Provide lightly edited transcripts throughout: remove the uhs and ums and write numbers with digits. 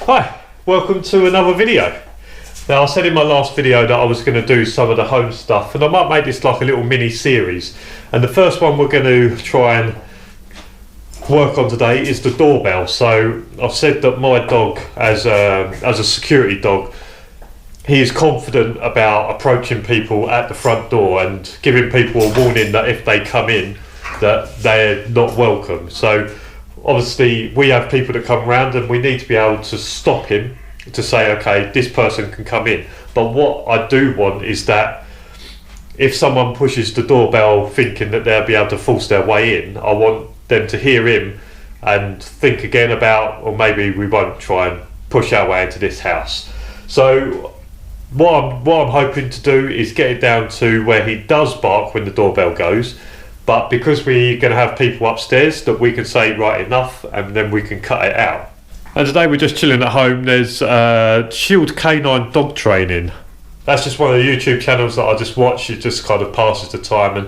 Hi, welcome to another video. Now I said in my last video that I was going to do some of the home stuff, and I might make this like a little mini series. And the first one we're going to try and work on today is the doorbell. So I've said that my dog, as a security dog, he is confident about approaching people at the front door and giving people a warning that if they come in that they're not welcome. So obviously we have people that come around and we need to be able to stop him to say, okay, this person can come in. But what I do want is that if someone pushes the doorbell thinking that they'll be able to force their way in, I want them to hear him and think again about, or maybe we won't try and push our way into this house. So what I'm hoping to do is get it down to where he does bark when the doorbell goes, but because we're going to have people upstairs, that we can say right, enough, and then we can cut it out. And today we're just chilling at home. There's Shield Canine Dog Training. That's just one of the YouTube channels that I just watch. It just kind of passes the time, and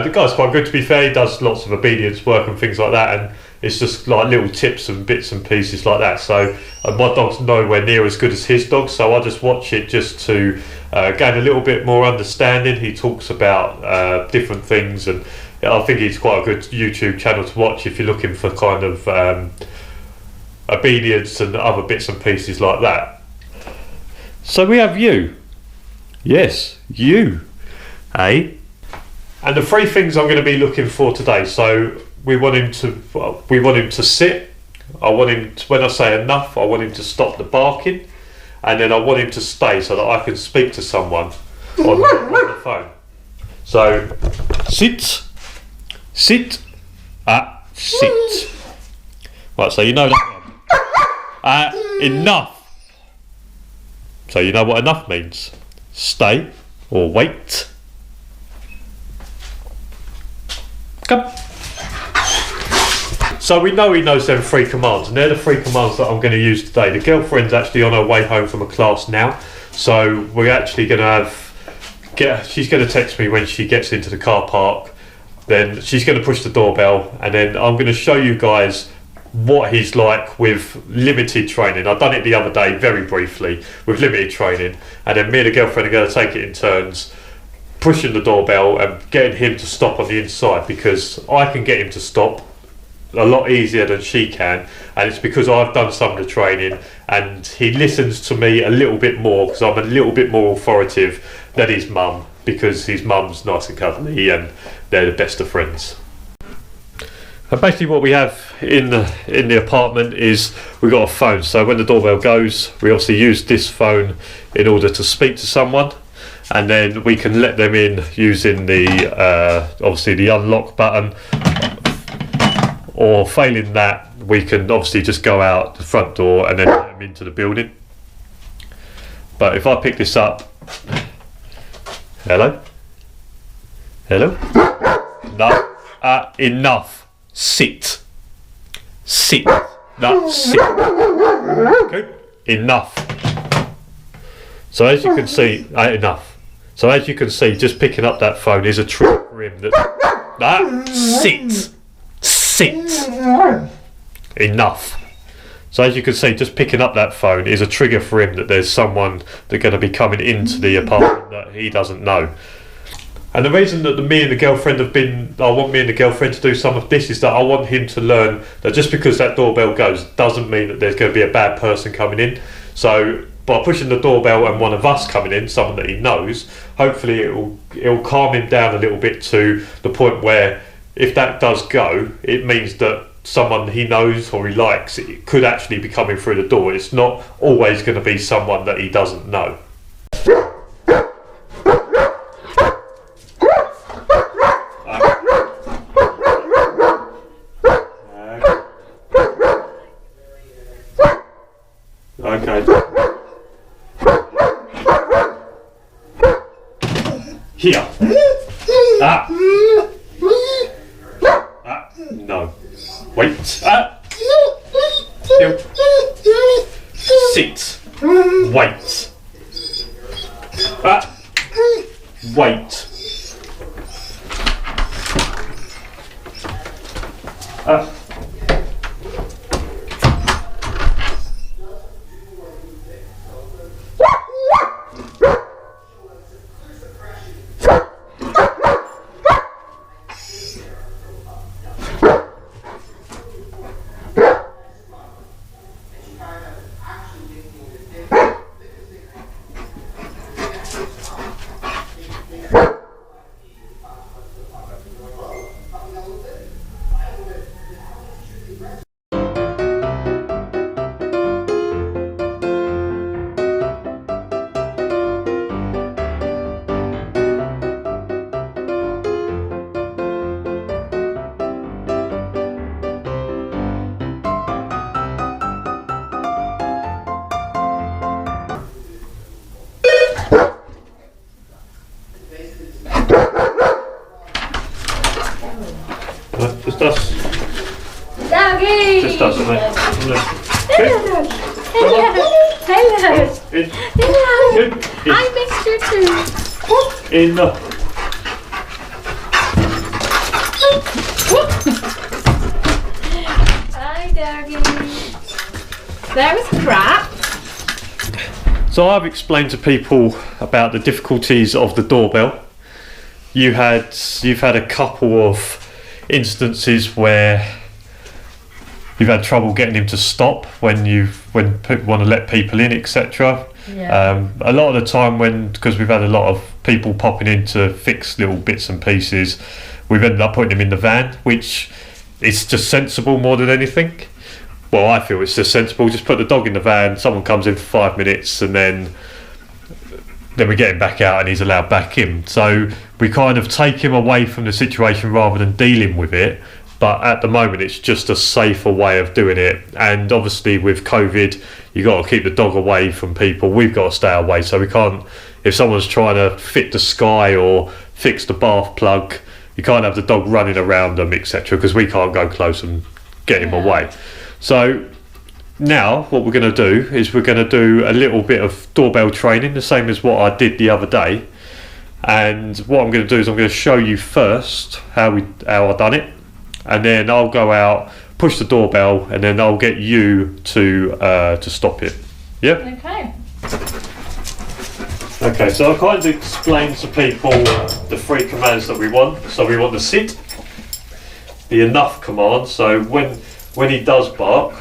the guy's quite good, to be fair. He does lots of obedience work and things like that, and it's just like little tips and bits and pieces like that. So my dog's nowhere near as good as his dog, so I just watch it just to gain a little bit more understanding. He talks about different things, and I think it's quite a good YouTube channel to watch if you're looking for kind of obedience and other bits and pieces like that. So we have you. Yes, you. Eh? And the three things I'm going to be looking for today. So we want him to sit. I want him to, when I say enough, I want him to stop the barking, and then I want him to stay so that I can speak to someone on the phone. So sit, sit, sit. Right, so you know that one. Enough. So you know what enough means. Stay or wait. Come. So we know he knows them three commands, and they're the three commands that I'm going to use today. The girlfriend's actually on her way home from a class now, so we're actually going to she's going to text me when she gets into the car park. Then she's going to push the doorbell, and then I'm going to show you guys what he's like with limited training. I've done it the other day very briefly with limited training, and then me and the girlfriend are going to take it in turns, pushing the doorbell and getting him to stop on the inside, because I can get him to stop a lot easier than she can, and it's because I've done some of the training and he listens to me a little bit more because I'm a little bit more authoritative than his mum, because his mum's nice and cuddly and they're the best of friends. And basically what we have in the apartment is we've got a phone. So when the doorbell goes, we obviously use this phone in order to speak to someone, and then we can let them in using the obviously the unlock button, or failing that we can obviously just go out the front door and then let them into the building. But if I pick this up, hello, no, enough. Sit. Sit. No, sit. Okay. Enough. So as you can see, enough. So as you can see, just picking up that phone is a trick for him. Sit. Sit. Enough. So as you can see, just picking up that phone is a trigger for him that there's someone that's going to be coming into the apartment that he doesn't know. And the reason that me and the girlfriend I want me and the girlfriend to do some of this is that I want him to learn that just because that doorbell goes doesn't mean that there's going to be a bad person coming in. So by pushing the doorbell and one of us coming in, someone that he knows, hopefully it'll calm him down a little bit to the point where if that does go, it means that someone he knows or he likes, it could actually be coming through the door. It's not always going to be someone that he doesn't know. Okay. Here. No. Wait. Still. Sit. Wait. Wait. That's mate. Hello. Hello. Hello. I missed you too. In the... Hi, doggy. That was crap. So I've explained to people about the difficulties of the doorbell. You've had a couple of instances where you've had trouble getting him to stop when people want to let people in, etc. Yeah. A lot of the time because we've had a lot of people popping in to fix little bits and pieces, we've ended up putting him in the van, which is just sensible more than anything. Well, I feel it's just sensible. Just put the dog in the van, someone comes in for 5 minutes, and then we get him back out and he's allowed back in. So we kind of take him away from the situation rather than dealing with it. But at the moment, it's just a safer way of doing it. And obviously with COVID, you've got to keep the dog away from people. We've got to stay away. So we can't, if someone's trying to fit the sky or fix the bath plug, you can't have the dog running around them, etc. because we can't go close and get him away. So now what we're going to do is we're going to do a little bit of doorbell training, the same as what I did the other day. And what I'm going to do is I'm going to show you first how I done it, and then I'll go out, push the doorbell, and then I'll get you to stop it. Yeah? Okay. Okay, so I kind of explained to people the 3 commands that we want. So we want the sit, the enough command. So when he does bark,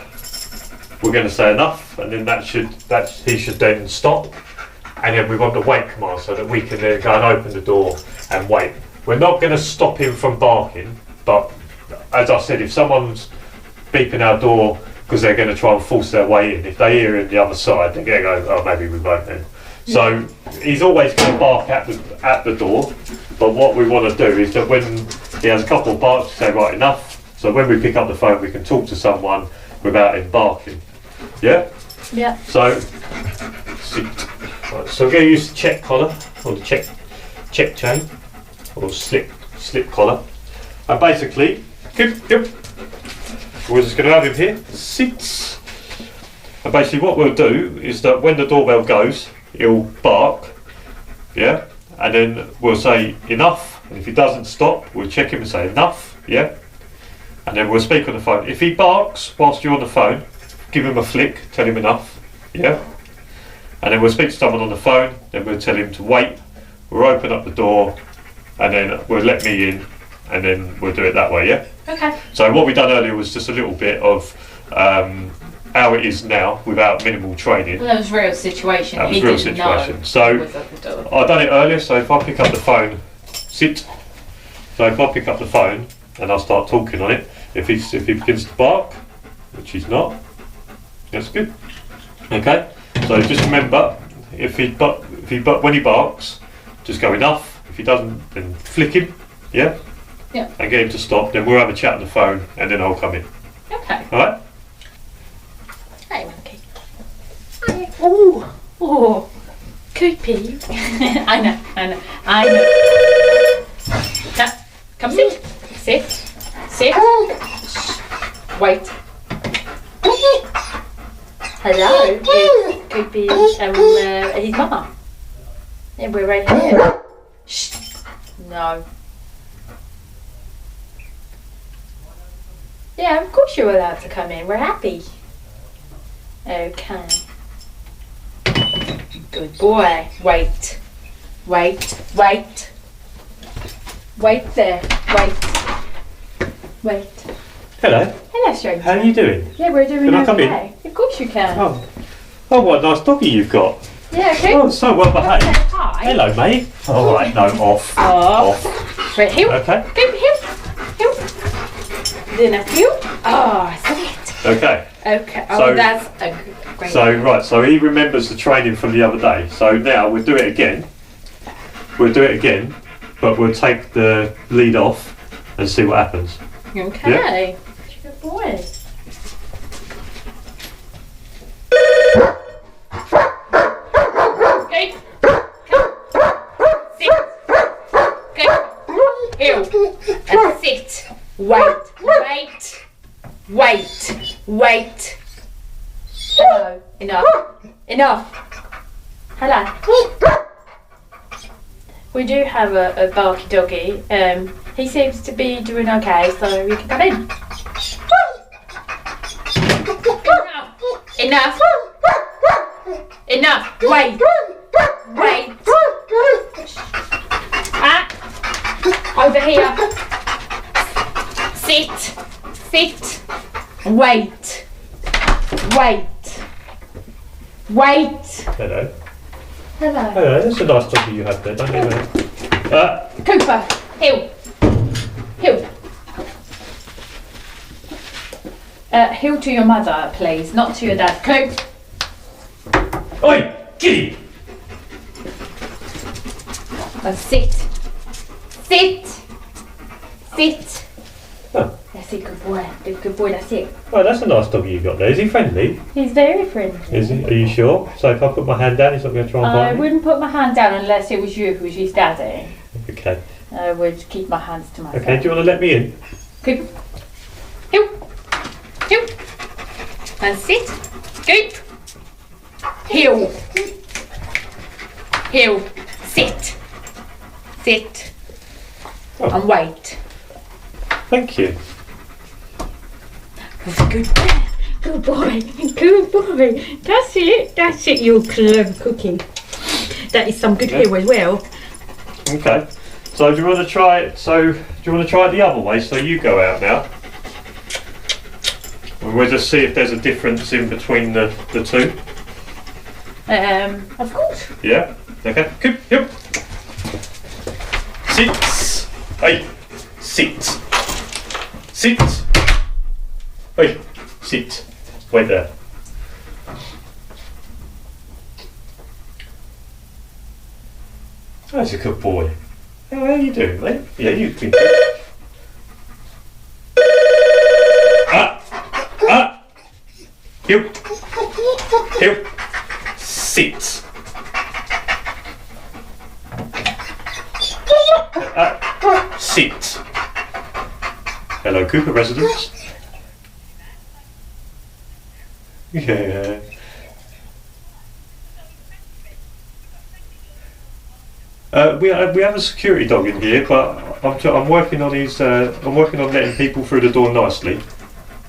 we're going to say enough, and then he should then stop. And then we want the wait command so that we can then go and open the door and wait. We're not going to stop him from barking, but as I said, if someone's beeping our door because they're going to try and force their way in, if they hear him the other side, they're going to go, oh, maybe we won't then. So he's always going to bark at the door, but what we want to do is that when he has a couple of barks, we say, right, enough. So when we pick up the phone, we can talk to someone without him barking. Yeah? Yeah. So, sit. Right, so we're going to use the check collar, or the check chain, or slip collar. And basically, we're just going to have him here, sit. And basically what we'll do is that when the doorbell goes, he'll bark, yeah? And then we'll say enough, and if he doesn't stop, we'll check him and say enough, yeah? And then we'll speak on the phone. If he barks whilst you're on the phone, give him a flick, tell him enough, yeah? And then we'll speak to someone on the phone, then we'll tell him to wait, we'll open up the door, and then we'll let me in, and then we'll do it that way, yeah? Okay. So what we done earlier was just a little bit of how it is now without minimal training. Well, that was real situation. That was real situation. So I done it earlier, so if I pick up the phone, sit. So if I pick up the phone and I start talking on it, if he begins to bark, which he's not, that's good. Okay. So just remember, when he barks, just go enough. If he doesn't, then flick him, yeah? Yeah. And get him to stop. Then we'll have a chat on the phone, and then I'll come in. Okay. All right. Hey, monkey. Oh, Coopy. I know. Now, come sit. Wait. Hello, it's Coopy, his mama. And we're right here. Shh. No. Yeah, of course you're allowed to come in. We're happy. Okay. Good boy. Wait. Wait there. Wait. Hello. Hello, stranger. How are you doing? Yeah, we're doing Can I come okay. Of course you can. Oh, what a nice doggy you've got. Yeah, okay. Oh, so well behaved. Hi. Hello, mate. All right, no, off. Off. Right, heel. Okay. Go, heel. Then a heel. Oh, sit. Okay. Okay. Oh, So- that's a great. So he remembers the training from the other day. So now we'll do it again. But we'll take the lead off and see what happens. Okay. Good boy. Okay. Come. Sit. Okay. Heel. And sit. Wait. Enough. Enough. Hello. We do have a barky doggy. He seems to be doing okay, so we can come in. Enough. Enough. Wait. Wait. Ah. Over here. Sit. Sit. Wait. Wait. Wait. Hello. Hello. Hello, that's a nice doggy you have there, don't you? Cooper. Hill. Hill. Hill to your mother, please, not to your dad. Coop. Oi! Get him! Sit. Sit. Sit. Oh. That's it, good boy. Good boy, that's it. Oh, that's a nice doggy you got there. Is he friendly? He's very friendly. Is he? Are you sure? So if I put my hand down, he's not going to try and I bite me? wouldn't put my hand down unless it was you who was his daddy. Okay. I would keep my hands to myself. Okay, do you want to let me in? Coop. Hill. Hill. And sit. Coop. Hill. Hill. Sit. Sit. Oh. And wait. Thank you. Good boy. Good boy. Good boy. That's it. That's it, you clever cookie. That is some good hill as well. Okay. So do you want to try it? So do you want to try it the other way? So you go out now. And we'll just see if there's a difference in between the two. Of course. Yeah. Okay. Good. Yep. Sit. Hey. Sit. Sit. Hey. Sit. Wait there. That's a good boy. How are you doing, mate? Yeah, you've been good. Heel. Heel. Sit. Sit. Hello, Cooper residents. Yeah. We have a security dog in here, but I'm working on his. I'm working on letting people through the door nicely.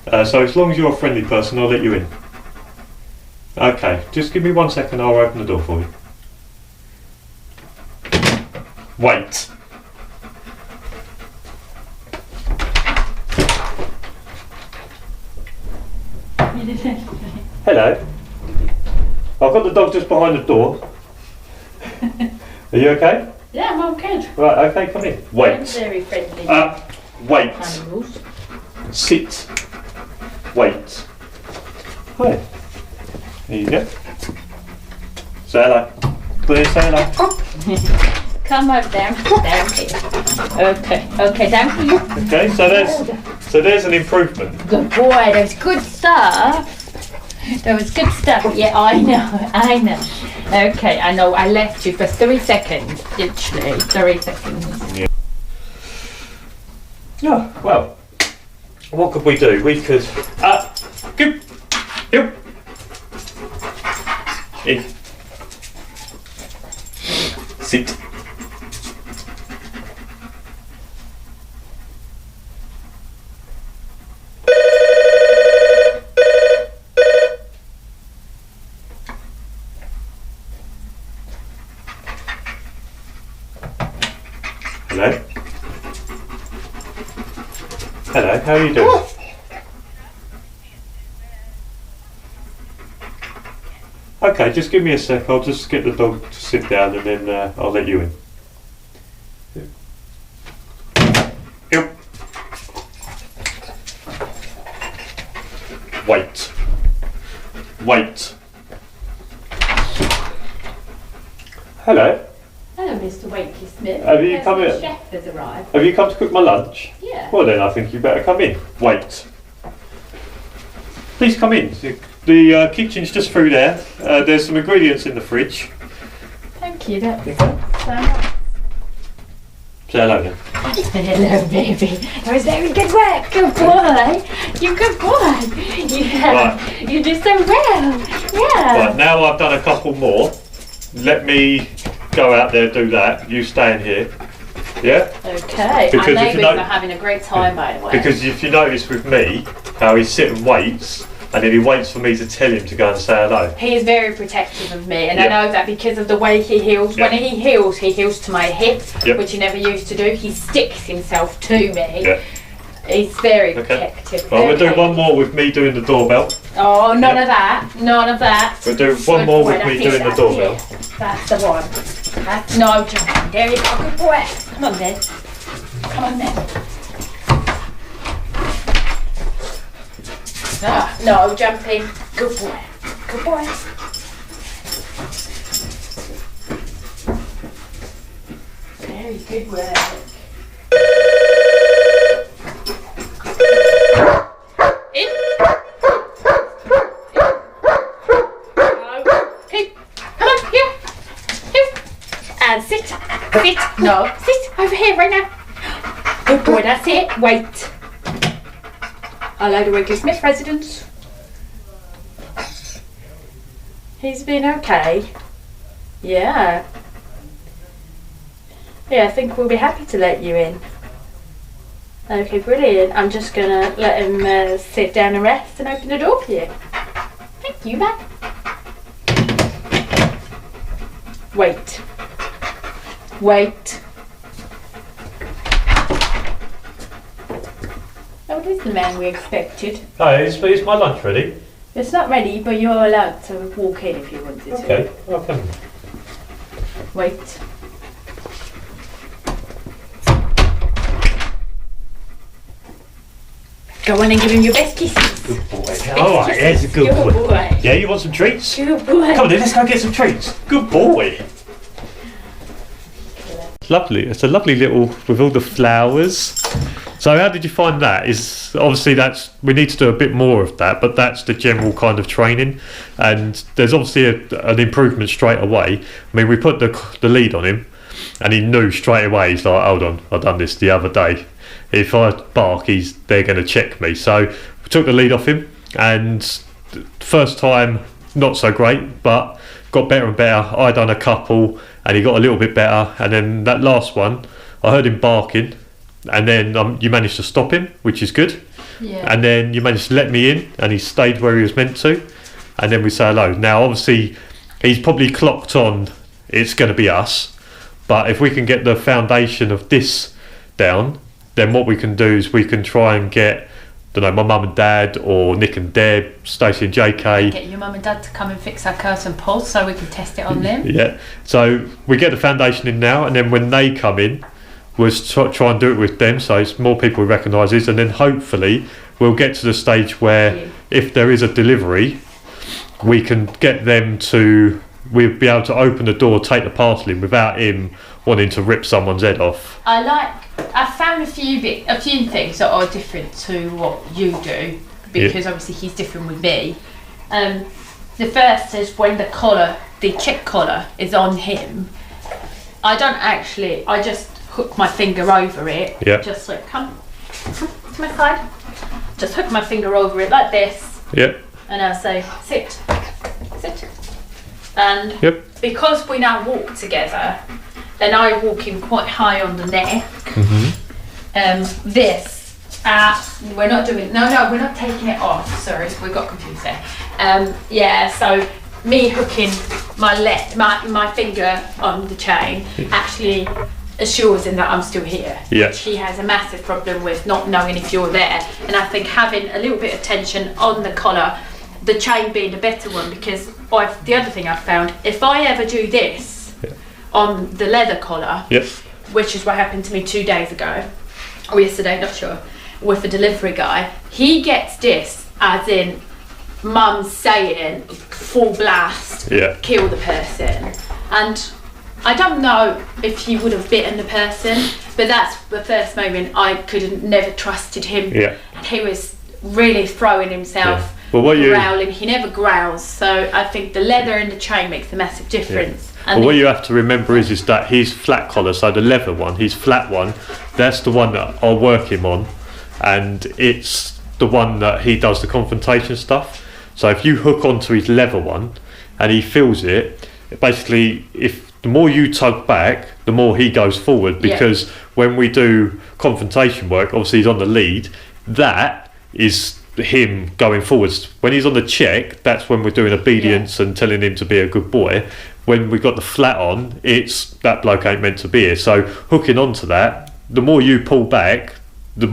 So as long as you're a friendly person, I'll let you in. Okay, just give me 1 second. I'll open the door for you. Wait. Hello. I've got the dog just behind the door. Are you okay? Yeah, I'm okay. Right, okay, come in. Wait. I'm very friendly. Wait. Animals. Sit. Wait. Hi. There you go. Say hello. Please say hello. Come over there. Down here. Okay, down here. Okay, so there's an improvement. Good boy, that was good stuff. That was good stuff. Yeah, I know. Okay, I know. I left you for 3 seconds, literally 3 seconds. Yeah. Oh, well, what could we do? We could. Go. Go. In. Sit. Hello? Hello, how are you doing? Okay, just give me a sec, I'll just get the dog to sit down and then I'll let you in. Yep. Wait. Wait. Hello. Hello, Mr. Wakley-Smith. Have you come in? The chef has arrived. Have you come to cook my lunch? Yeah. Well then, I think you better come in. Wait. Please come in. The kitchen's just through there. There's some ingredients in the fridge. Thank you. That's so nice. Say hello then. Hello, baby. That was very good work. Good boy. You're a good boy. Yeah. Right. You do so well. Yeah. Right, now I've done a couple more. Let me go out there, do that. You stay in here. Yeah? Okay. Because Our neighbours are having a great time, by the way. Because if you notice with me, how he sits and waits, and then he waits for me to tell him to go and say hello. He is very protective of me, and I know that because of the way he heals. When he heals to my hip, which he never used to do. He sticks himself to me. Yeah. He's very protective. Well, we'll do one more with me doing the doorbell. Oh, none of that. None of that. We'll do one more with me doing the doorbell. That's the one. That's no jumping. There you go. Good boy. Come on then. Come on then. Ah, no jumping. Good boy. Good boy. Very good work. In. Okay. Come on, here. Here. And sit. Sit. No. Sit over here right now. Good boy, that's it. Wait. Hello to Wakley-Smith residents. He's been okay. Yeah. Yeah, I think we'll be happy to let you in. Okay, brilliant. I'm just gonna let him sit down and rest and open the door for you. Thank you, man. Wait. Wait. Oh, it is the man we expected. Hi, is my lunch ready? It's not ready, but you're allowed to walk in if you wanted to. Okay, okay. Wait. Go on and give him your best kisses. Good boy. Alright, there's a good boy. Yeah, you want some treats? Good boy. Come on then, let's go get some treats. Good boy. It's lovely. It's a lovely little, with all the flowers. So how did you find that? Is obviously we need to do a bit more of that, but that's the general kind of training, and there's obviously an improvement straight away. I mean, we put the lead on him, and he knew straight away. He's like, hold on, I've done this the other day. If I bark, they're going to check me. So we took the lead off him, and first time not so great, but got better and better. I done a couple, and he got a little bit better, and then that last one, I heard him barking. And then you managed to stop him, which is good. Yeah. And then you managed to let me in, and he stayed where he was meant to. And then we say hello. Now, obviously, he's probably clocked on. It's going to be us. But if we can get the foundation of this down, then what we can do is we can try and get, my mum and dad, or Nick and Deb, Stacey and JK. Get your mum and dad to come and fix our curtain poles so we can test it on them. Yeah. So we get the foundation in now, and then when they come in, we'll try and do it with them, so it's more people who recognise this, and then hopefully we'll get to the stage where if there is a delivery, we can get them to, we'll be able to open the door, take the parcel in without him wanting to rip someone's head off. I found a few things that are different to what you do, because obviously he's different with me. The first is when the check collar is on him, I just hook my finger over it. Yeah. Just like, come to my side. Just hook my finger over it like this. Yeah. And I'll say, sit. And because we now walk together, then I walk him quite high on the neck. Mm-hmm. We're not doing, we're not taking it off. Sorry, we got confused there. So me hooking my finger on the chain actually assures him that I'm still here. Yeah. Which he has a massive problem with, not knowing if you're there. And I think having a little bit of tension on the collar, the chain being a better one, because the other thing I've found, if I ever do this on the leather collar, which is what happened to me 2 days ago, or yesterday, not sure, with a delivery guy, he gets this as in mum saying full blast, kill the person. And I don't know if he would have bitten the person, but that's the first moment I never trusted him. Yeah. And he was really throwing himself Well, growling. He never growls, so I think the leather and the chain makes a massive difference. Well, what you have to remember is that his flat collar, so the leather one, his flat one, that's the one that I'll work him on, and it's the one that he does the confrontation stuff. So if you hook onto his leather one and he feels it, basically, if the more you tug back, the more he goes forward, because when we do confrontation work, obviously he's on the lead, that is him going forwards. When he's on the check, that's when we're doing obedience and telling him to be a good boy. When we've got the flat on, it's that bloke ain't meant to be here. So hooking onto that, the more you pull back, the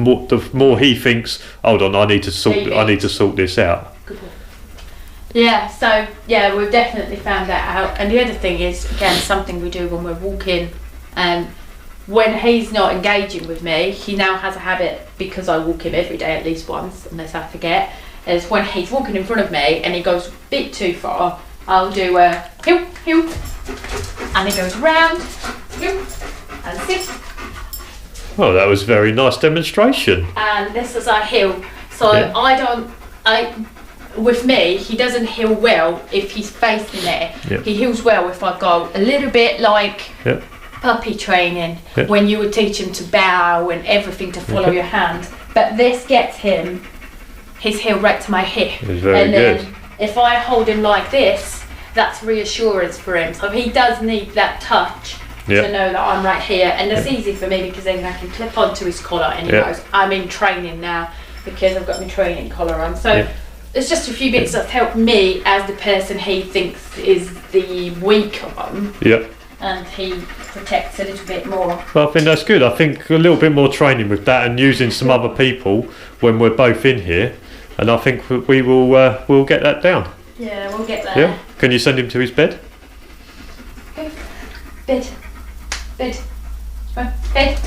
more he thinks, hold on, I need to sort this out. Good point. Yeah, so yeah, we've definitely found that out. And the other thing is, again, something we do when we're walking, when he's not engaging with me, he now has a habit, because I walk him every day at least once, unless I forget, is when he's walking in front of me and he goes a bit too far, I'll do a heel, heel, and he goes round, heel, and sit. Oh, that was a very nice demonstration. And this is our heel. So with me, he doesn't heel well if he's facing there. Yep. He heels well if I go a little bit like puppy training, when you would teach him to bow and everything to follow your hand. But this gets him his heel right to my hip. Very good. Then if I hold him like this, that's reassurance for him. So he does need that touch to know that I'm right here. And that's easy for me, because then I can clip onto his collar and he knows I'm in training now, because I've got my training collar on. So it's just a few bits that help me as the person he thinks is the weaker one. Yep. And he protects a little bit more. Well, I think that's good. I think a little bit more training with that, and using some other people when we're both in here, and I think we will we'll get that down. Yeah, we'll get there. Yeah. Can you send him to his bed? Bed. Bed.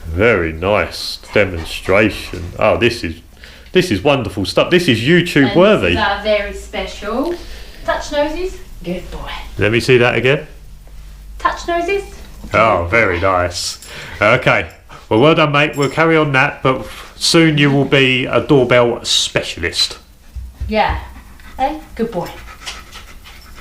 Very nice demonstration. Oh, this is wonderful stuff. This is YouTube worthy. This is our very special touch noses. Good boy. Let me see that again. Touch noses. Oh, very nice. Okay. Well done, mate. We'll carry on that, but soon you will be a doorbell specialist. Yeah. Hey, good boy.